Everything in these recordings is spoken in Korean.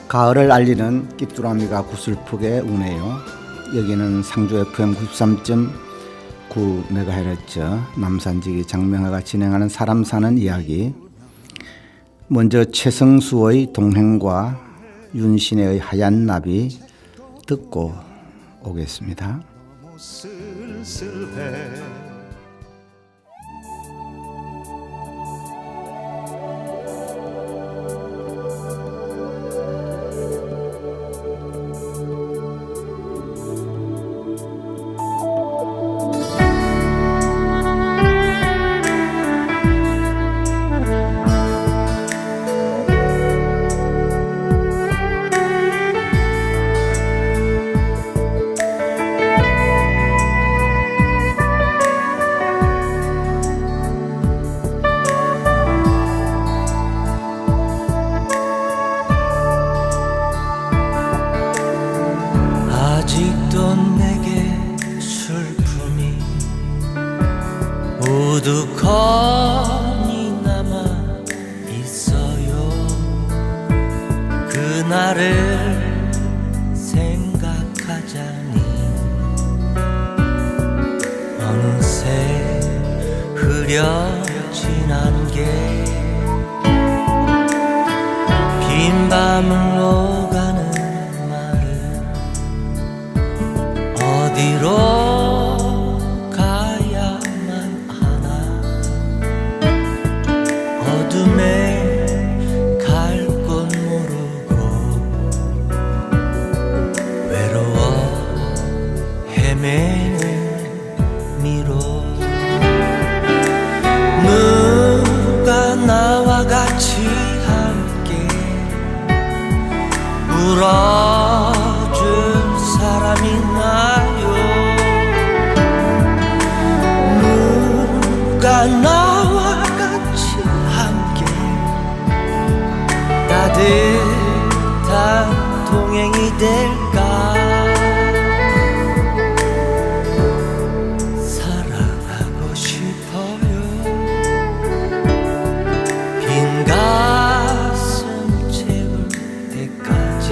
가을을 알리는 깃두라미가 구슬프게 우네요. 여기는 상주 FM 93.9MHz 남산지기 장명하가 진행하는 사람 사는 이야기. 먼저 최성수의 동행과 윤신혜의 하얀 나비 듣고 오겠습니다. 아직도 내게 슬픔이 우두커니 남아 있어요. 그날을 생각하자니 어느새 흐려진 안개 빈 밤을 오가는 어디로 가야만 하나. 어둠에 갈 곳 모르고 외로워 헤매는 미로. 누가 나와 같이 함께 울어줄 사람이 있나요? 누가 나와 같이 함께 따뜻한 동행이 될까? 사랑하고 싶어요. 빈 가슴 채울 때까지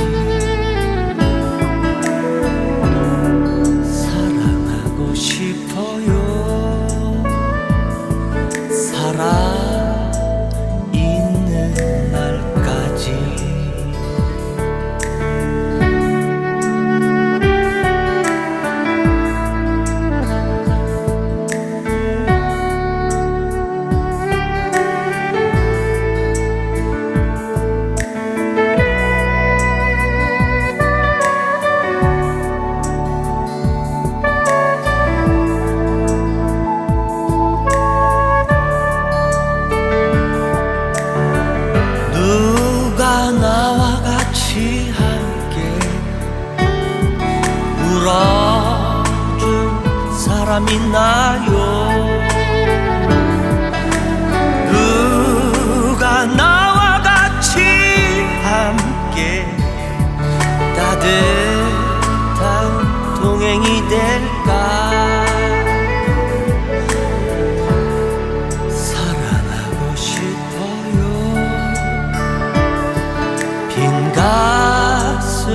사랑하고 싶어요. 살아있는 날까지. 누가 나와 같이 함께 울어줄 사람 있나요? 누가 나와 같이 함께 따뜻한 동행이 될까? 사랑하고 싶어요. 빈 가슴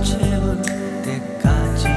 채울 때까지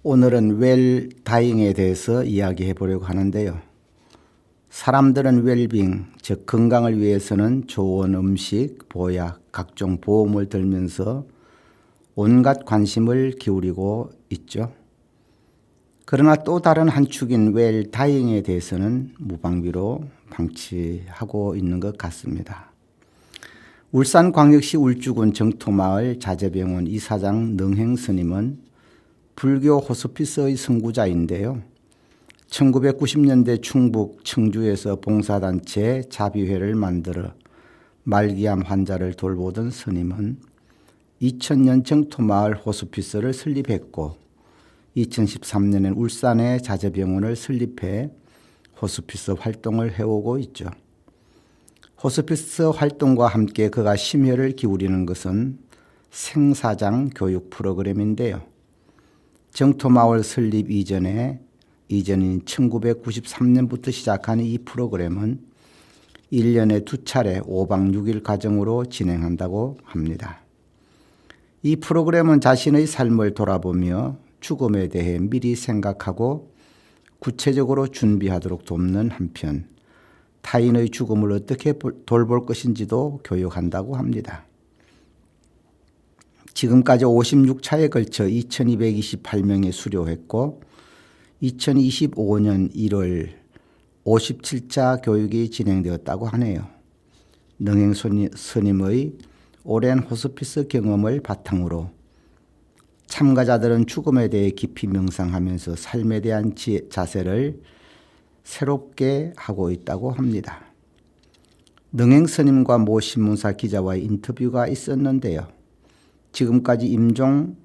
오늘은 웰다잉에 대해서 이야기해 보려고 하는데요. 사람들은 웰빙, 즉 건강을 위해서는 좋은 음식, 보약, 각종 보험을 들면서 온갖 관심을 기울이고 있죠. 그러나 또 다른 한 축인 웰다잉에 대해서는 무방비로 방치하고 있는 것 같습니다. 울산광역시 울주군 정토마을 자재병원 이사장 능행 스님은 불교 호스피스의 선구자인데요. 1990년대 충북 청주에서 봉사단체 자비회를 만들어 말기암 환자를 돌보던 스님은 2000년 정토마을 호스피스를 설립했고 2013년엔 울산의 자재병원을 설립해 호스피스 활동을 해오고 있죠. 호스피스 활동과 함께 그가 심혈을 기울이는 것은 생사장 교육 프로그램인데요. 정토마을 설립 이전인 1993년부터 시작한 이 프로그램은 1년에 2차례 5박 6일 과정으로 진행한다고 합니다. 이 프로그램은 자신의 삶을 돌아보며 죽음에 대해 미리 생각하고 구체적으로 준비하도록 돕는 한편 타인의 죽음을 어떻게 돌볼 것인지도 교육한다고 합니다. 지금까지 56차에 걸쳐 2228명이 수료했고 2025년 1월 57차 교육이 진행되었다고 하네요. 능행 스님의 오랜 호스피스 경험을 바탕으로 참가자들은 죽음에 대해 깊이 명상하면서 삶에 대한 자세를 새롭게 하고 있다고 합니다. 능행 스님과 모 신문사 기자와의 인터뷰가 있었는데요. 지금까지 임종한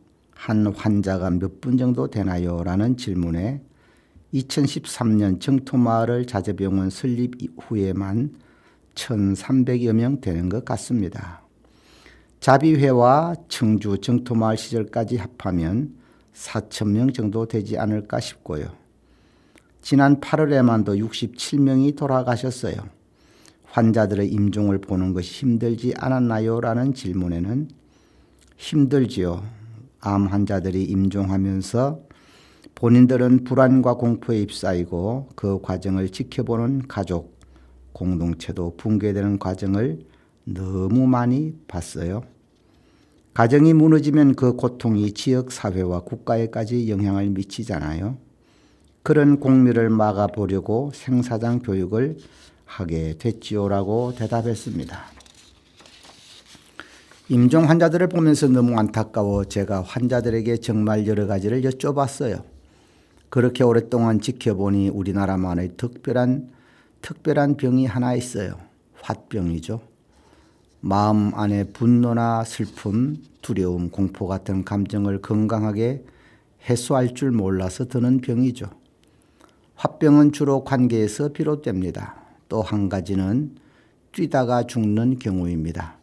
환자가 몇 분 정도 되나요? 라는 질문에 2013년 정토마을 자재병원 설립 후에만 1,300여 명 되는 것 같습니다. 자비회와 청주 정토마을 시절까지 합하면 4,000명 정도 되지 않을까 싶고요. 지난 8월에만도 67명이 돌아가셨어요. 환자들의 임종을 보는 것이 힘들지 않았나요? 라는 질문에는 힘들지요. 암 환자들이 임종하면서 본인들은 불안과 공포에 휩싸이고 그 과정을 지켜보는 가족, 공동체도 붕괴되는 과정을 너무 많이 봤어요. 가정이 무너지면 그 고통이 지역 사회와 국가에까지 영향을 미치잖아요. 그런 공미를 막아보려고 생사장 교육을 하게 됐지요라고 대답했습니다. 임종 환자들을 보면서 너무 안타까워 제가 환자들에게 정말 여러 가지를 여쭤봤어요. 그렇게 오랫동안 지켜보니 우리나라만의 특별한 병이 하나 있어요. 화병이죠. 마음 안에 분노나 슬픔, 두려움, 공포 같은 감정을 건강하게 해소할 줄 몰라서 드는 병이죠. 화병은 주로 관계에서 비롯됩니다. 또 한 가지는 뛰다가 죽는 경우입니다.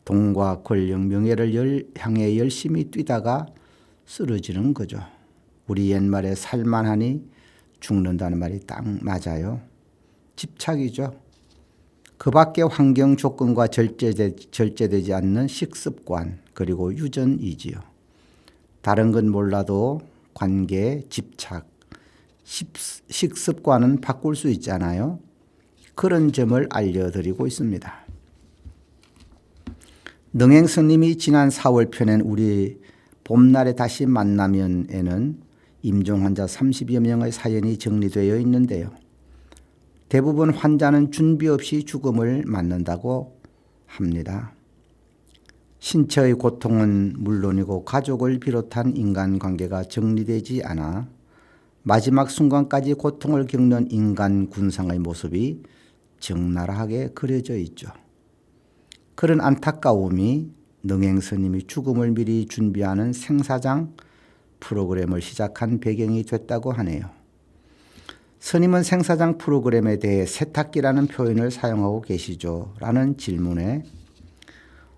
돈과 권력, 명예를 향해 열심히 뛰다가 쓰러지는 거죠. 우리 옛말에 살만하니 죽는다는 말이 딱 맞아요. 집착이죠. 그 밖에 환경 조건과 절제되지 않는 식습관 그리고 유전이지요. 다른 건 몰라도 관계, 집착, 식습관은 바꿀 수 있잖아요. 그런 점을 알려드리고 있습니다. 능행 스님이 지난 4월 편엔 우리 봄날에 다시 만나면에는 임종 환자 30여 명의 사연이 정리되어 있는데요. 대부분 환자는 준비 없이 죽음을 맞는다고 합니다. 신체의 고통은 물론이고 가족을 비롯한 인간관계가 정리되지 않아 마지막 순간까지 고통을 겪는 인간 군상의 모습이 적나라하게 그려져 있죠. 그런 안타까움이 능행 스님이 죽음을 미리 준비하는 생사장 프로그램을 시작한 배경이 됐다고 하네요. 스님은 생사장 프로그램에 대해 세탁기라는 표현을 사용하고 계시죠? 라는 질문에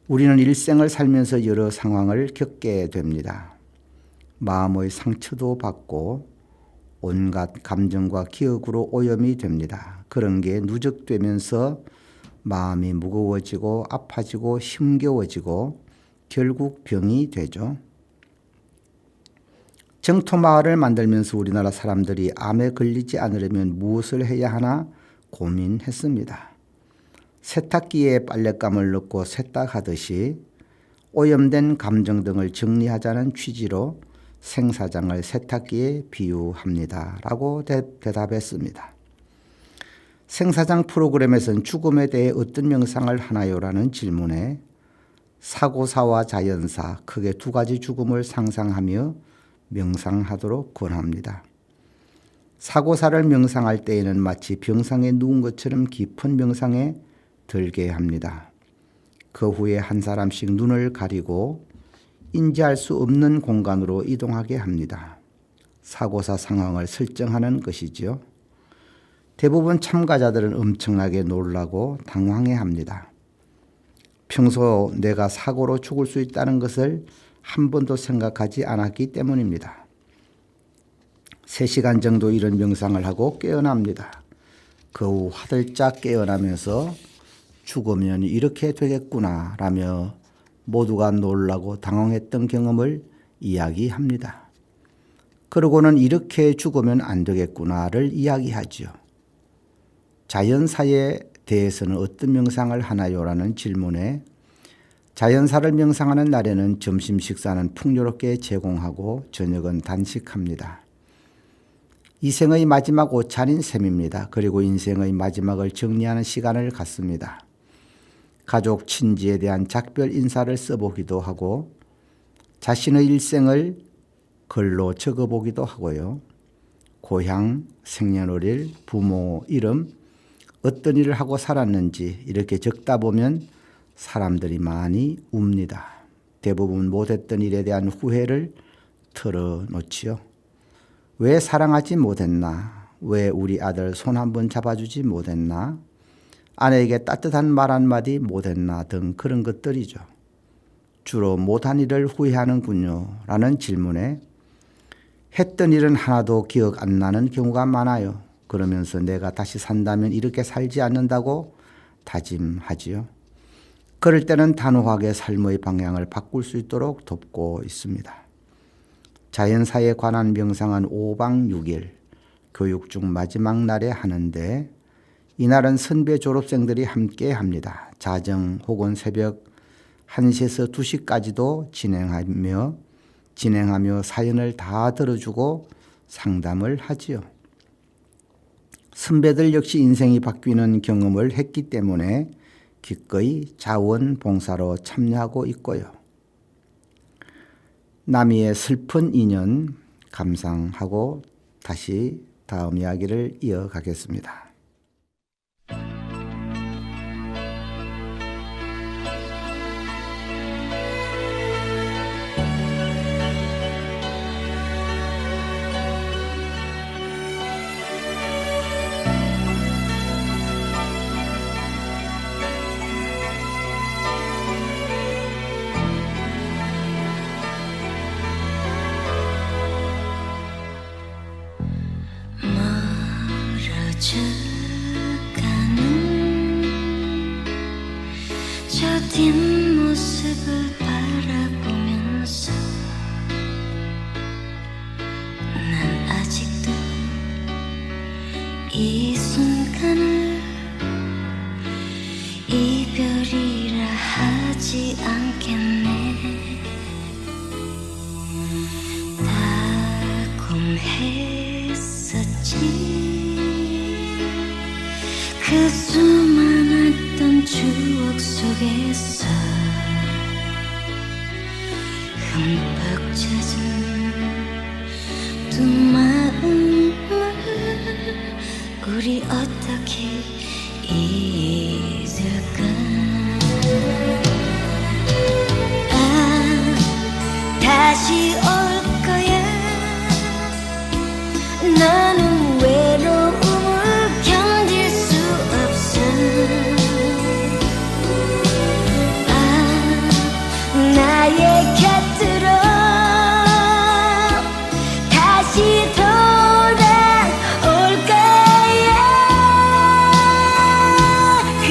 우리는 일생을 살면서 여러 상황을 겪게 됩니다. 마음의 상처도 받고 온갖 감정과 기억으로 오염이 됩니다. 그런 게 누적되면서 마음이 무거워지고 아파지고 힘겨워지고 결국 병이 되죠. 정토마을을 만들면서 우리나라 사람들이 암에 걸리지 않으려면 무엇을 해야 하나 고민했습니다. 세탁기에 빨랫감을 넣고 세탁하듯이 오염된 감정 등을 정리하자는 취지로 생사장을 세탁기에 비유합니다. 라고 대답했습니다. 생사장 프로그램에서는 죽음에 대해 어떤 명상을 하나요? 라는 질문에 사고사와 자연사 크게 두 가지 죽음을 상상하며 명상하도록 권합니다. 사고사를 명상할 때에는 마치 병상에 누운 것처럼 깊은 명상에 들게 합니다. 그 후에 한 사람씩 눈을 가리고 인지할 수 없는 공간으로 이동하게 합니다. 사고사 상황을 설정하는 것이지요. 대부분 참가자들은 엄청나게 놀라고 당황해합니다. 평소 내가 사고로 죽을 수 있다는 것을 한 번도 생각하지 않았기 때문입니다. 3시간 정도 이런 명상을 하고 깨어납니다. 그 후 화들짝 깨어나면서 죽으면 이렇게 되겠구나 라며 모두가 놀라고 당황했던 경험을 이야기합니다. 그러고는 이렇게 죽으면 안 되겠구나를 이야기하죠. 자연사에 대해서는 어떤 명상을 하나요? 라는 질문에 자연사를 명상하는 날에는 점심 식사는 풍요롭게 제공하고 저녁은 단식합니다. 이생의 마지막 오찬인 셈입니다. 그리고 인생의 마지막을 정리하는 시간을 갖습니다. 가족, 친지에 대한 작별 인사를 써보기도 하고 자신의 일생을 글로 적어보기도 하고요. 고향, 생년월일, 부모 이름, 어떤 일을 하고 살았는지 이렇게 적다 보면 사람들이 많이 웁니다. 대부분 못했던 일에 대한 후회를 털어놓지요. 왜 사랑하지 못했나? 왜 우리 아들 손 한번 잡아주지 못했나? 아내에게 따뜻한 말 한마디 못했나? 등 그런 것들이죠. 주로 못한 일을 후회하는군요. 라는 질문에 했던 일은 하나도 기억 안 나는 경우가 많아요. 그러면서 내가 다시 산다면 이렇게 살지 않는다고 다짐하지요. 그럴 때는 단호하게 삶의 방향을 바꿀 수 있도록 돕고 있습니다. 자연사에 관한 명상은 5박 6일 교육 중 마지막 날에 하는데 이날은 선배 졸업생들이 함께 합니다. 자정 혹은 새벽 1시에서 2시까지도 진행하며 사연을 다 들어주고 상담을 하지요. 선배들 역시 인생이 바뀌는 경험을 했기 때문에 기꺼이 자원봉사로 참여하고 있고요. 남이의 슬픈 인연 감상하고 다시 다음 이야기를 이어가겠습니다. 멀어져가는 저 뒷모습을 바라보면서 난 아직도 이 순간을 이별이라 하지 않겠네. 달콤했었지 그 수많았던 추억 속에서 흠뻑 젖은 두 마음을 우리 어떻게 잊을까. 다시 올 거야. 나는 외로움을 견딜 수 없어. 나의 곁으로 다시 돌아올 거야. 그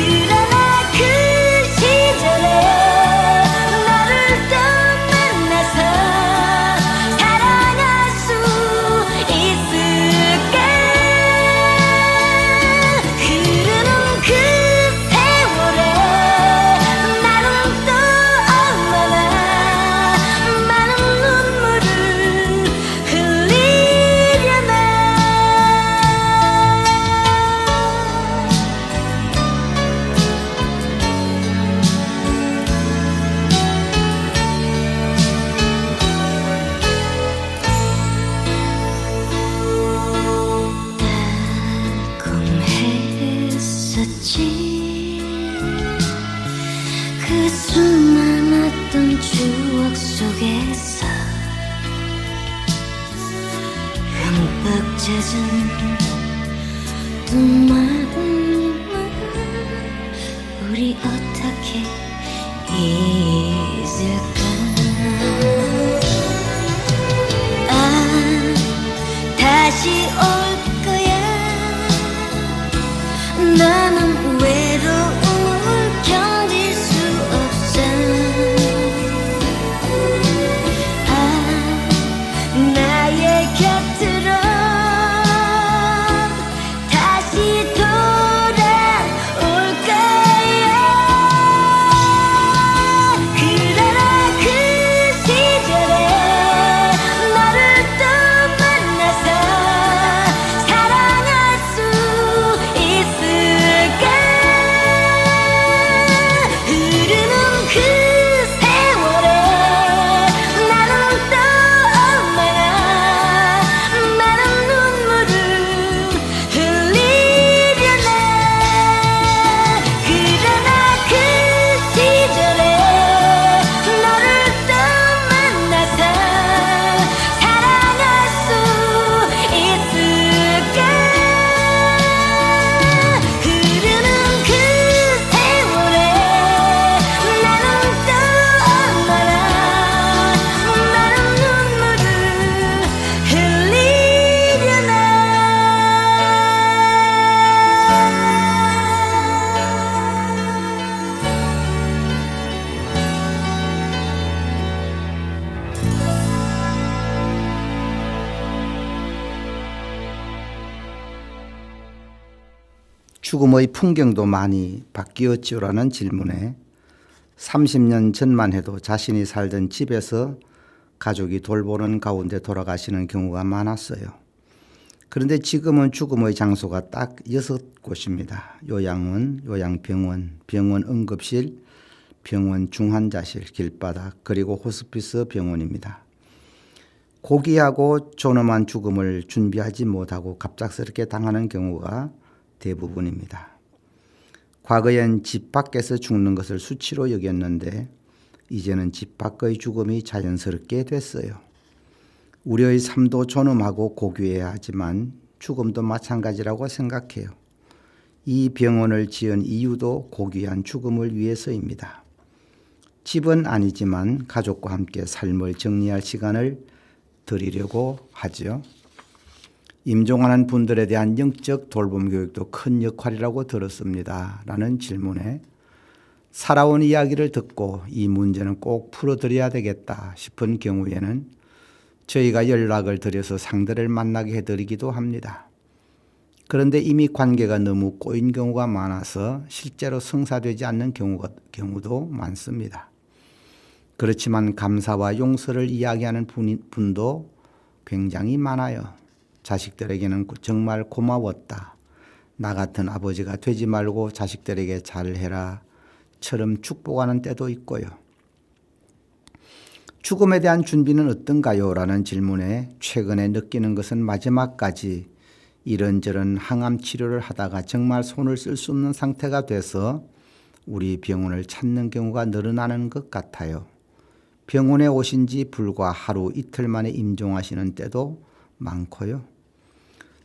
그 수많았던 추억 속에서 흠뻑 젖은 두 마음 우리 어떻게 잊을까. 아 다시 올 거야. 나는 외로움을 견딜 수 없어. 아 나의 곁으로 다시 돌아올 거야. 그러나 그 시절에 너를 또 만나서 사랑할 수 있을까. 흐르는 그 세월에 나는 또 얼마나 많은 눈물을 흘리려나. 그러나 그 시절에 너를 또 만나서 사랑할 수 있을까. 흐르는 그 세월에 나는 또 얼마나 많은 눈물을 흘리려나. 죽음의 풍경도 많이 바뀌었지요라는 질문에 30년 전만 해도 자신이 살던 집에서 가족이 돌보는 가운데 돌아가시는 경우가 많았어요. 그런데 지금은 죽음의 장소가 딱 6곳입니다. 요양원, 요양병원, 병원 응급실, 병원 중환자실, 길바닥, 그리고 호스피스 병원입니다. 고귀하고 존엄한 죽음을 준비하지 못하고 갑작스럽게 당하는 경우가 대부분입니다. 과거엔 집 밖에서 죽는 것을 수치로 여겼는데 이제는 집 밖의 죽음이 자연스럽게 됐어요. 우리의 삶도 존엄하고 고귀해야 하지만 죽음도 마찬가지라고 생각해요. 이 병원을 지은 이유도 고귀한 죽음을 위해서입니다. 집은 아니지만 가족과 함께 삶을 정리할 시간을 드리려고 하죠. 임종하는 분들에 대한 영적 돌봄 교육도 큰 역할이라고 들었습니다. 라는 질문에 살아온 이야기를 듣고 이 문제는 꼭 풀어드려야 되겠다 싶은 경우에는 저희가 연락을 드려서 상대를 만나게 해드리기도 합니다. 그런데 이미 관계가 너무 꼬인 경우가 많아서 실제로 성사되지 않는 경우도 많습니다. 그렇지만 감사와 용서를 이야기하는 분도 굉장히 많아요. 자식들에게는 정말 고마웠다. 나 같은 아버지가 되지 말고 자식들에게 잘해라. 처럼 축복하는 때도 있고요. 죽음에 대한 준비는 어떤가요? 라는 질문에 최근에 느끼는 것은 마지막까지 이런저런 항암 치료를 하다가 정말 손을 쓸 수 없는 상태가 돼서 우리 병원을 찾는 경우가 늘어나는 것 같아요. 병원에 오신 지 불과 하루 이틀 만에 임종하시는 때도 많고요.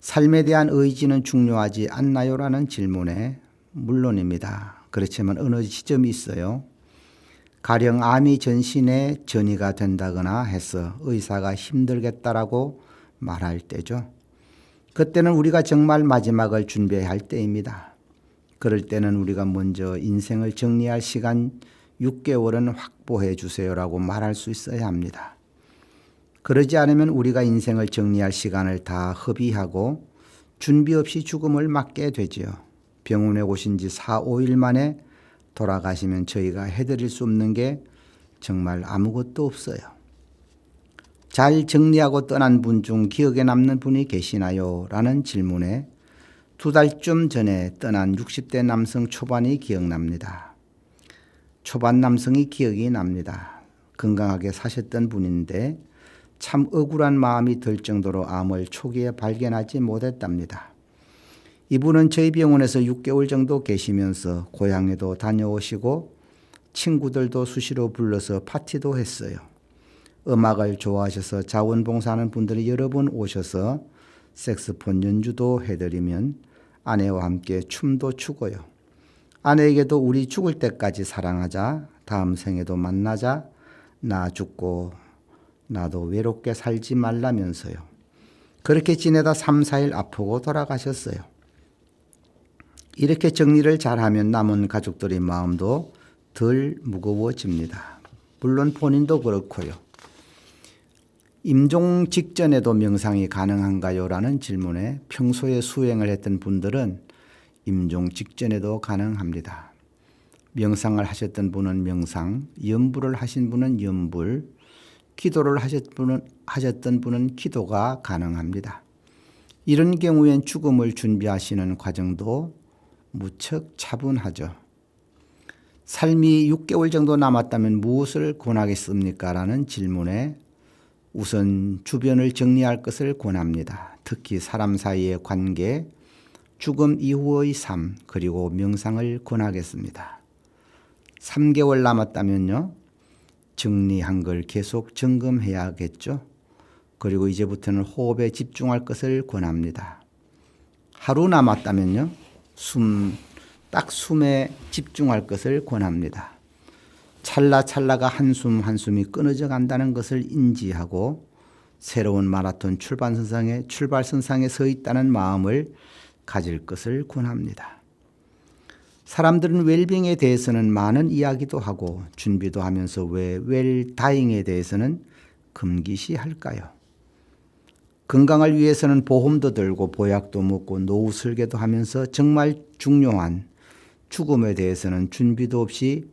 삶에 대한 의지는 중요하지 않나요? 라는 질문에 물론입니다. 그렇지만 어느 지점이 있어요. 가령 암이 전신에 전이가 된다거나 해서 의사가 힘들겠다라고 말할 때죠. 그때는 우리가 정말 마지막을 준비해야 할 때입니다. 그럴 때는 우리가 먼저 인생을 정리할 시간 6개월은 확보해 주세요라고 말할 수 있어야 합니다. 그러지 않으면 우리가 인생을 정리할 시간을 다 허비하고 준비 없이 죽음을 맞게 되지요. 병원에 오신 지 4, 5일 만에 돌아가시면 저희가 해드릴 수 없는 게 정말 아무것도 없어요. 잘 정리하고 떠난 분 중 기억에 남는 분이 계시나요? 라는 질문에 2달쯤 전에 떠난 60대 남성 초반이 기억납니다. 초반 남성이 기억이 납니다. 건강하게 사셨던 분인데 참 억울한 마음이 들 정도로 암을 초기에 발견하지 못했답니다. 이분은 저희 병원에서 6개월 정도 계시면서 고향에도 다녀오시고 친구들도 수시로 불러서 파티도 했어요. 음악을 좋아하셔서 자원봉사하는 분들이 여러 번 오셔서 색소폰 연주도 해드리면 아내와 함께 춤도 추고요. 아내에게도 우리 죽을 때까지 사랑하자, 다음 생에도 만나자, 나 죽고 나도 외롭게 살지 말라면서요. 그렇게 지내다 3, 4일 아프고 돌아가셨어요. 이렇게 정리를 잘하면 남은 가족들의 마음도 덜 무거워집니다. 물론 본인도 그렇고요. 임종 직전에도 명상이 가능한가요? 라는 질문에 평소에 수행을 했던 분들은 임종 직전에도 가능합니다. 명상을 하셨던 분은 명상, 염불을 하신 분은 염불, 기도를 하셨던 분은 기도가 가능합니다. 이런 경우엔 죽음을 준비하시는 과정도 무척 차분하죠. 삶이 6개월 정도 남았다면 무엇을 권하겠습니까? 라는 질문에 우선 주변을 정리할 것을 권합니다. 특히 사람 사이의 관계, 죽음 이후의 삶, 그리고 명상을 권하겠습니다. 3개월 남았다면요. 정리한 걸 계속 점검해야겠죠. 그리고 이제부터는 호흡에 집중할 것을 권합니다. 하루 남았다면요. 딱 숨에 집중할 것을 권합니다. 찰나찰나가 한숨 한숨이 끊어져 간다는 것을 인지하고 새로운 마라톤 출발선상에 서 있다는 마음을 가질 것을 권합니다. 사람들은 웰빙에 대해서는 많은 이야기도 하고 준비도 하면서 왜 웰다잉에 대해서는 금기시할까요? 건강을 위해서는 보험도 들고 보약도 먹고 노후 설계도 하면서 정말 중요한 죽음에 대해서는 준비도 없이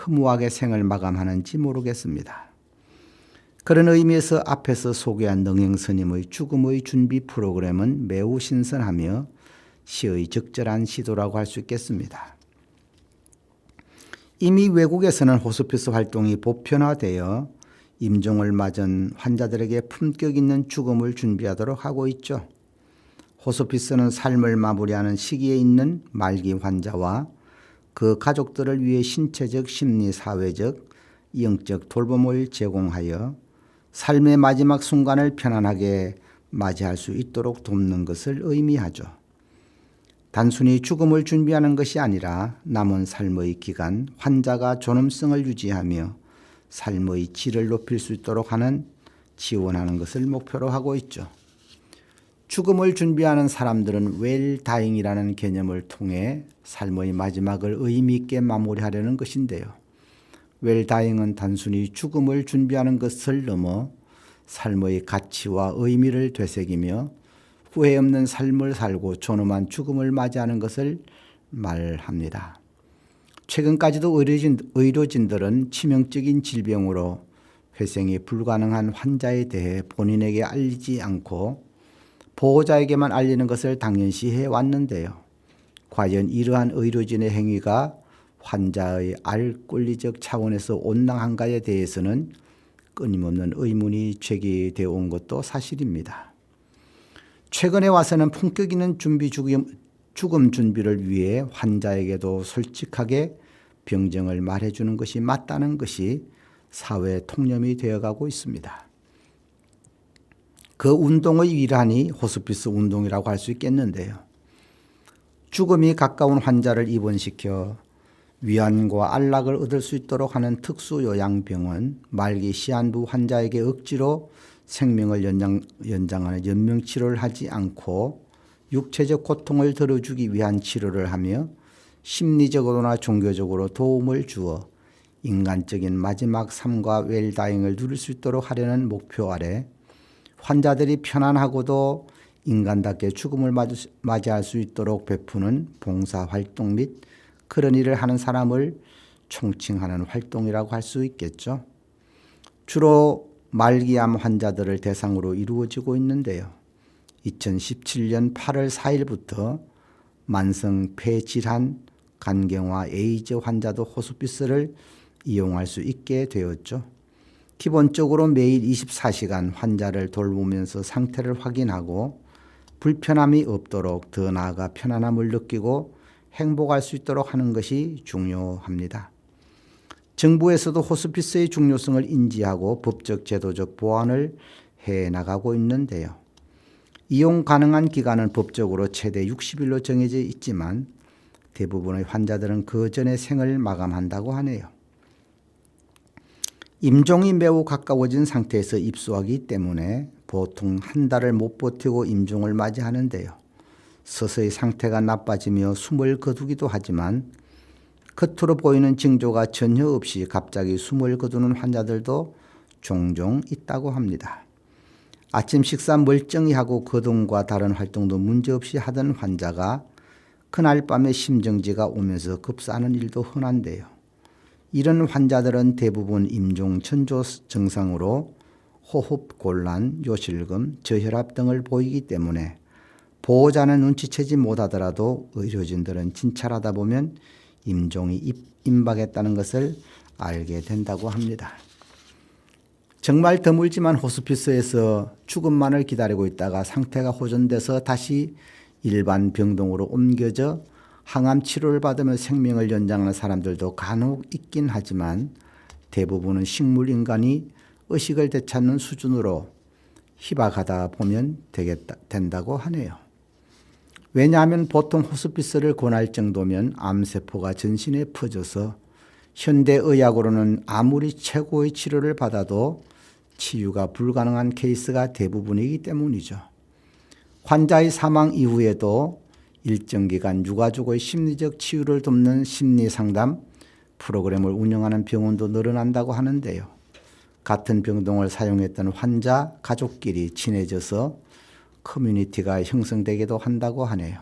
허무하게 생을 마감하는지 모르겠습니다. 그런 의미에서 앞에서 소개한 능행스님의 죽음의 준비 프로그램은 매우 신선하며 시의 적절한 시도라고 할 수 있겠습니다. 이미 외국에서는 호스피스 활동이 보편화되어 임종을 맞은 환자들에게 품격 있는 죽음을 준비하도록 하고 있죠. 호스피스는 삶을 마무리하는 시기에 있는 말기 환자와 그 가족들을 위해 신체적, 심리, 사회적, 영적 돌봄을 제공하여 삶의 마지막 순간을 편안하게 맞이할 수 있도록 돕는 것을 의미하죠. 단순히 죽음을 준비하는 것이 아니라 남은 삶의 기간 환자가 존엄성을 유지하며 삶의 질을 높일 수 있도록 하는 지원하는 것을 목표로 하고 있죠. 죽음을 준비하는 사람들은 웰다잉이라는 개념을 통해 삶의 마지막을 의미 있게 마무리하려는 것인데요. 웰다잉은 단순히 죽음을 준비하는 것을 넘어 삶의 가치와 의미를 되새기며 후회 없는 삶을 살고 존엄한 죽음을 맞이하는 것을 말합니다. 최근까지도 의료진들은 치명적인 질병으로 회생이 불가능한 환자에 대해 본인에게 알리지 않고 보호자에게만 알리는 것을 당연시 해왔는데요. 과연 이러한 의료진의 행위가 환자의 알권리적 차원에서 온당한가에 대해서는 끊임없는 의문이 제기되어 온 것도 사실입니다. 최근에 와서는 품격 있는 죽음 준비를 위해 환자에게도 솔직하게 병정을 말해주는 것이 맞다는 것이 사회 통념이 되어가고 있습니다. 그 운동의 일환이 호스피스 운동이라고 할 수 있겠는데요. 죽음이 가까운 환자를 입원시켜 위안과 안락을 얻을 수 있도록 하는 특수요양병원, 말기 시한부 환자에게 억지로 생명을 연장하는 연명치료를 하지 않고 육체적 고통을 덜어주기 위한 치료를 하며 심리적으로나 종교적으로 도움을 주어 인간적인 마지막 삶과 웰다잉을 누릴 수 있도록 하려는 목표 아래 환자들이 편안하고도 인간답게 죽음을 맞이할 수 있도록 베푸는 봉사활동 및 그런 일을 하는 사람을 총칭하는 활동이라고 할 수 있겠죠. 주로 말기암 환자들을 대상으로 이루어지고 있는데요. 2017년 8월 4일부터 만성 폐질환, 간경화, 에이즈 환자도 호스피스를 이용할 수 있게 되었죠. 기본적으로 매일 24시간 환자를 돌보면서 상태를 확인하고 불편함이 없도록 더 나아가 편안함을 느끼고 행복할 수 있도록 하는 것이 중요합니다. 정부에서도 호스피스의 중요성을 인지하고 법적 제도적 보완을 해나가고 있는데요. 이용 가능한 기간은 법적으로 최대 60일로 정해져 있지만 대부분의 환자들은 그 전에 생을 마감한다고 하네요. 임종이 매우 가까워진 상태에서 입소하기 때문에 보통 한 달을 못 버티고 임종을 맞이하는데요. 서서히 상태가 나빠지며 숨을 거두기도 하지만 겉으로 보이는 징조가 전혀 없이 갑자기 숨을 거두는 환자들도 종종 있다고 합니다. 아침 식사 멀쩡히 하고 거동과 다른 활동도 문제없이 하던 환자가 그날 밤에 심정지가 오면서 급사하는 일도 흔한데요. 이런 환자들은 대부분 임종 전조 증상으로 호흡 곤란, 요실금, 저혈압 등을 보이기 때문에 보호자는 눈치채지 못하더라도 의료진들은 진찰하다 보면 임종이 임박했다는 것을 알게 된다고 합니다. 정말 드물지만 호스피스에서 죽음만을 기다리고 있다가 상태가 호전돼서 다시 일반 병동으로 옮겨져 항암 치료를 받으며 생명을 연장하는 사람들도 간혹 있긴 하지만 대부분은 식물인간이 의식을 되찾는 수준으로 희박하다 보면 된다고 하네요. 왜냐하면 보통 호스피스를 권할 정도면 암세포가 전신에 퍼져서 현대의학으로는 아무리 최고의 치료를 받아도 치유가 불가능한 케이스가 대부분이기 때문이죠. 환자의 사망 이후에도 일정 기간 유가족의 심리적 치유를 돕는 심리상담 프로그램을 운영하는 병원도 늘어난다고 하는데요. 같은 병동을 사용했던 환자 가족끼리 친해져서 커뮤니티가 형성되기도 한다고 하네요.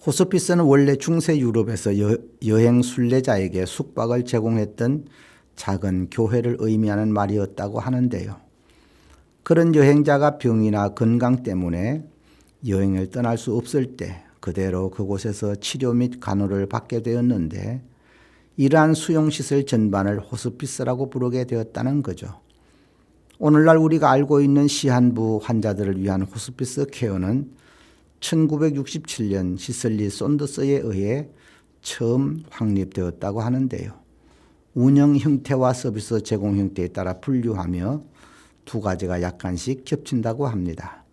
호스피스는 원래 중세 유럽에서 여행 순례자에게 숙박을 제공했던 작은 교회를 의미하는 말이었다고 하는데요. 그런 여행자가 병이나 건강 때문에 여행을 떠날 수 없을 때 그대로 그곳에서 치료 및 간호를 받게 되었는데 이러한 수용시설 전반을 호스피스라고 부르게 되었다는 거죠. 오늘날 우리가 알고 있는 시한부 환자들을 위한 호스피스 케어는 1967년 시슬리 쏜더스에 의해 처음 확립되었다고 하는데요. 운영 형태와 서비스 제공 형태에 따라 분류하며 두 가지가 약간씩 겹친다고 합니다.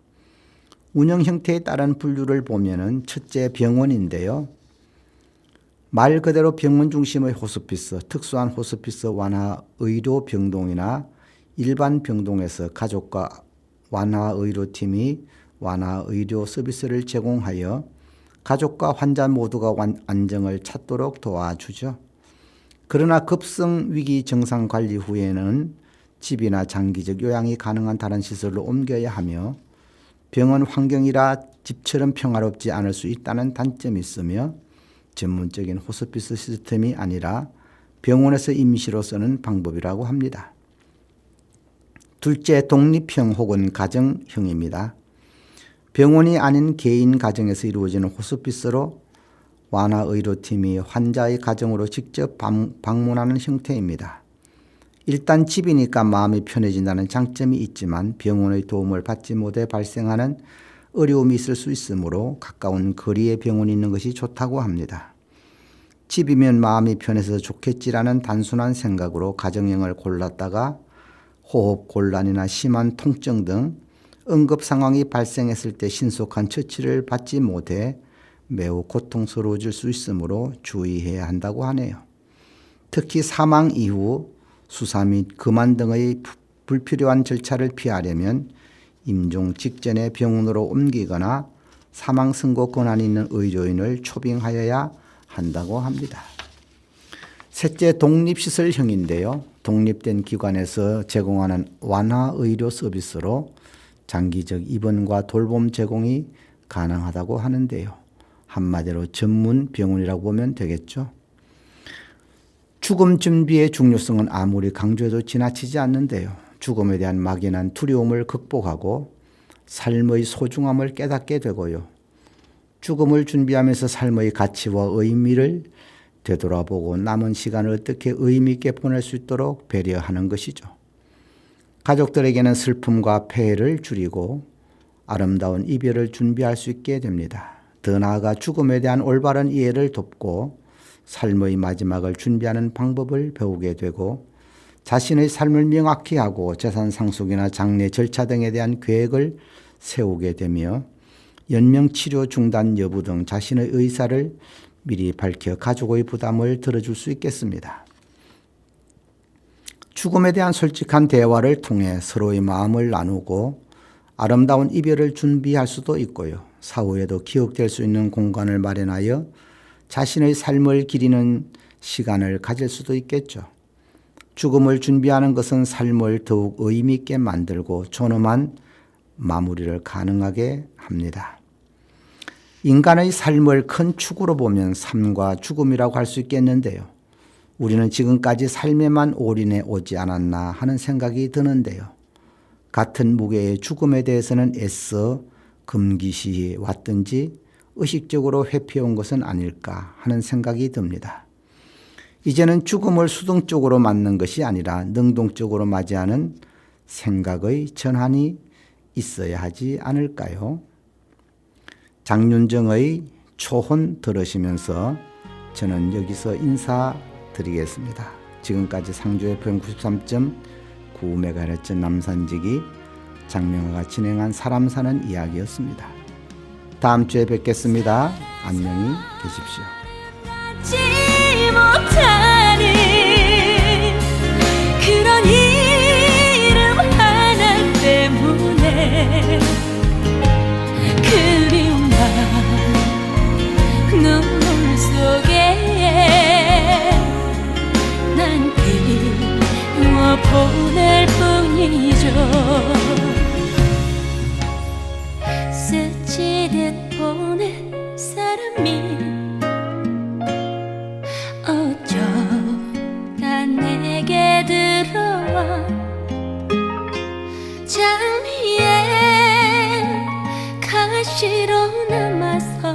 운영 형태에 따른 분류를 보면은 첫째 병원인데요. 말 그대로 병원 중심의 호스피스, 특수한 호스피스 완화 의료 병동이나 일반 병동에서 가족과 완화 의료팀이 완화 의료 서비스를 제공하여 가족과 환자 모두가 안정을 찾도록 도와주죠. 그러나 급성 위기 증상 관리 후에는 집이나 장기적 요양이 가능한 다른 시설로 옮겨야 하며 병원 환경이라 집처럼 평화롭지 않을 수 있다는 단점이 있으며 전문적인 호스피스 시스템이 아니라 병원에서 임시로 쓰는 방법이라고 합니다. 둘째, 독립형 혹은 가정형입니다. 병원이 아닌 개인 가정에서 이루어지는 호스피스로 완화 의료팀이 환자의 가정으로 직접 방문하는 형태입니다. 일단 집이니까 마음이 편해진다는 장점이 있지만 병원의 도움을 받지 못해 발생하는 어려움이 있을 수 있으므로 가까운 거리에 병원이 있는 것이 좋다고 합니다. 집이면 마음이 편해서 좋겠지라는 단순한 생각으로 가정형을 골랐다가 호흡 곤란이나 심한 통증 등 응급 상황이 발생했을 때 신속한 처치를 받지 못해 매우 고통스러워질 수 있으므로 주의해야 한다고 하네요. 특히 사망 이후 수사 및 금환 등의 불필요한 절차를 피하려면 임종 직전에 병원으로 옮기거나 사망 선고 권한이 있는 의료인을 초빙하여야 한다고 합니다. 셋째, 독립시설형인데요. 독립된 기관에서 제공하는 완화 의료 서비스로 장기적 입원과 돌봄 제공이 가능하다고 하는데요. 한마디로 전문 병원이라고 보면 되겠죠. 죽음 준비의 중요성은 아무리 강조해도 지나치지 않는데요. 죽음에 대한 막연한 두려움을 극복하고 삶의 소중함을 깨닫게 되고요. 죽음을 준비하면서 삶의 가치와 의미를 되돌아보고 남은 시간을 어떻게 의미 있게 보낼 수 있도록 배려하는 것이죠. 가족들에게는 슬픔과 폐해를 줄이고 아름다운 이별을 준비할 수 있게 됩니다. 더 나아가 죽음에 대한 올바른 이해를 돕고 삶의 마지막을 준비하는 방법을 배우게 되고 자신의 삶을 명확히 하고 재산 상속이나 장례 절차 등에 대한 계획을 세우게 되며 연명치료 중단 여부 등 자신의 의사를 미리 밝혀 가족의 부담을 덜어줄 수 있겠습니다. 죽음에 대한 솔직한 대화를 통해 서로의 마음을 나누고 아름다운 이별을 준비할 수도 있고요. 사후에도 기억될 수 있는 공간을 마련하여 자신의 삶을 기리는 시간을 가질 수도 있겠죠. 죽음을 준비하는 것은 삶을 더욱 의미 있게 만들고 존엄한 마무리를 가능하게 합니다. 인간의 삶을 큰 축으로 보면 삶과 죽음이라고 할 수 있겠는데요. 우리는 지금까지 삶에만 올인해 오지 않았나 하는 생각이 드는데요. 같은 무게의 죽음에 대해서는 애써 금기시해 왔든지 의식적으로 회피해온 것은 아닐까 하는 생각이 듭니다. 이제는 죽음을 수동적으로 맞는 것이 아니라 능동적으로 맞이하는 생각의 전환이 있어야 하지 않을까요? 장윤정의 초혼 들으시면서 저는 여기서 인사드리겠습니다. 지금까지 상주 FM 93.9MHz 남산지기 장명화가 진행한 사람 사는 이야기였습니다. 다음 주에 뵙겠습니다. 안녕히 계십시오. 갖지 못하는 그런 이름 하나 때문에 그리운 맘 눈물 속에 난 그리워 보낼 뿐이죠. 스치듯 보낸 사람이 어쩌다 내게 들어와 장미에 가시로 남아서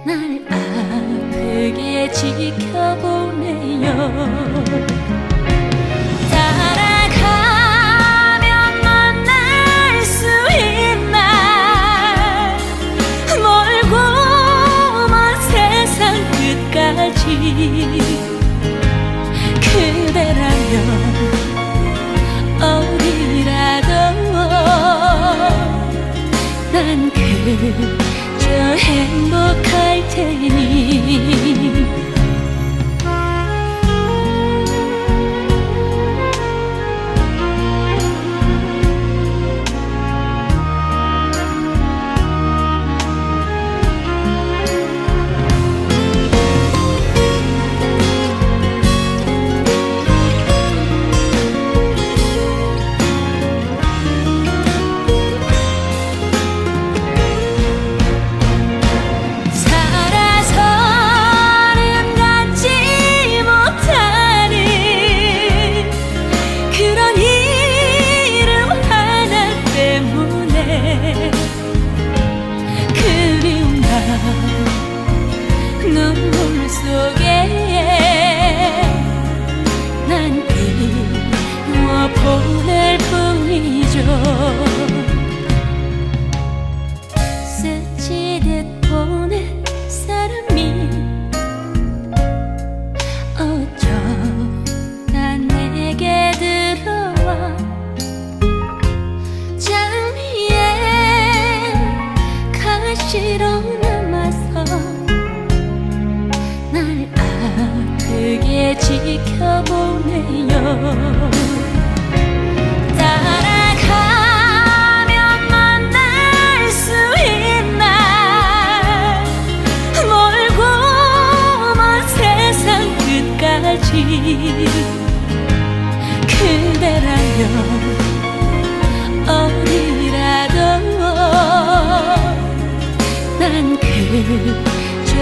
날 아프게 지켜보네요. 따라가면 만날 수 있나 멀고 먼 세상 끝까지 그대라면 어디라도 난 그저 행복할 테니. 눈물 속에 난 그리워 보낼 뿐이죠. 스치듯 보낸 사람이 어쩌다 내게 들어와 장미에 가시로 날 아프게 지켜보네요. 따라가면 만날 수 있나 멀고 먼 세상 끝까지 그대라면 어디라도 난 그저